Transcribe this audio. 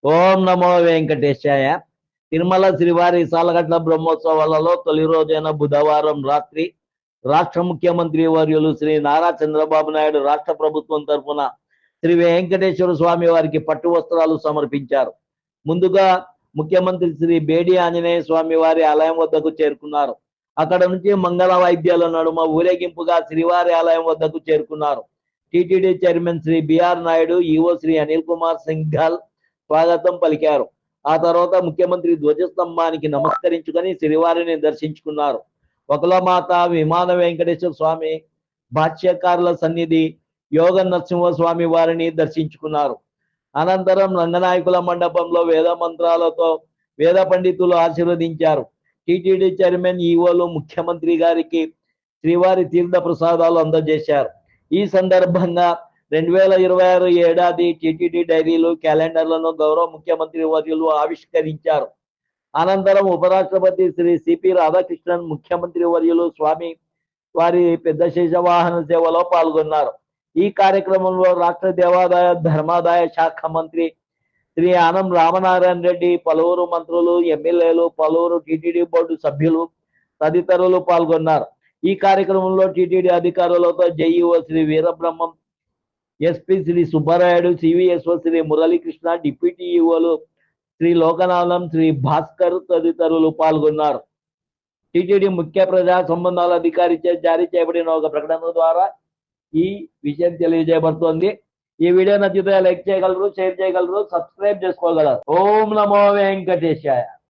ఓం నమో వెంకటేశాయ. తిరుమల శ్రీవారి సాలగట్ల బ్రహ్మోత్సవాలలో తొలి రోజైన బుధవారం రాత్రి రాష్ట్ర ముఖ్యమంత్రి వర్యులు శ్రీ నారా చంద్రబాబు నాయుడు రాష్ట్ర ప్రభుత్వం తరఫున శ్రీ వెంకటేశ్వర స్వామి వారికి పట్టు వస్త్రాలు సమర్పించారు. ముందుగా ముఖ్యమంత్రి శ్రీ బేడి ఆంజనేయ స్వామి వారి ఆలయం వద్దకు చేరుకున్నారు. అక్కడ నుంచి మంగళ వాయిద్యాల నడుమ ఊరేగింపుగా శ్రీవారి ఆలయం వద్దకు చేరుకున్నారు. TTD chairman Shri B R Naidu, EO Shri Anil Kumar Singhal స్వాగతం పలికారు. ఆ తర్వాత ముఖ్యమంత్రి ధ్వజస్తంభానికి నమస్కరించుకొని శ్రీవారిని దర్శించుకున్నారు. ఒకలమాత, విమాన వెంకటేశ్వర స్వామి, భాష్యకారుల సన్నిధి, యోగ నరసింహస్వామి వారిని దర్శించుకున్నారు. అనంతరం రంగనాయకుల మండపంలో వేద మంత్రాలతో వేద పండితులు ఆశీర్వదించారు. టిటిడి చైర్మన్, ఈవోలు ముఖ్యమంత్రి గారికి శ్రీవారి తీర్థ ప్రసాదాలు అందజేశారు. ఈ సందర్భంగా 2026 ఏడాది టిటిడి డైరీలు, క్యాలెండర్లను గౌరవ ముఖ్యమంత్రి వర్యులు ఆవిష్కరించారు. అనంతరం ఉపరాష్ట్రపతి శ్రీ సిపి రాధాకృష్ణన్, ముఖ్యమంత్రి వర్యులు స్వామి వారి పెద్ద శేషవాహన సేవలో పాల్గొన్నారు. ఈ కార్యక్రమంలో రాష్ట్ర దేవాదాయ ధర్మాదాయ శాఖ మంత్రి శ్రీ ఆనం రామనారాయణ రెడ్డి, పలువురు మంత్రులు, ఎమ్మెల్యేలు, పలువురు టిటిడి బోర్డు సభ్యులు తదితరులు పాల్గొన్నారు. ఈ కార్యక్రమంలో టిటిడి అధికారులతో JEO Shri Veerabrahmam, SP Shri Subbarayudu, CVSO Shri Muralikrishna, deputy ఈఓలు శ్రీ లోకనాథం, శ్రీ భాస్కర్ తదితరులు పాల్గొన్నారు. టిటిడి ముఖ్య ప్రజా సంబంధాల అధికారి జారీ చేయబడిన ఒక ప్రకటన ద్వారా ఈ విషయం తెలియజేయబడుతోంది. ఈ వీడియో నచ్చితే లైక్ చేయగలరు, షేర్ చేయగలరు, సబ్స్క్రైబ్ చేసుకోగలరు. ఓం నమో వెంకటేశాయ.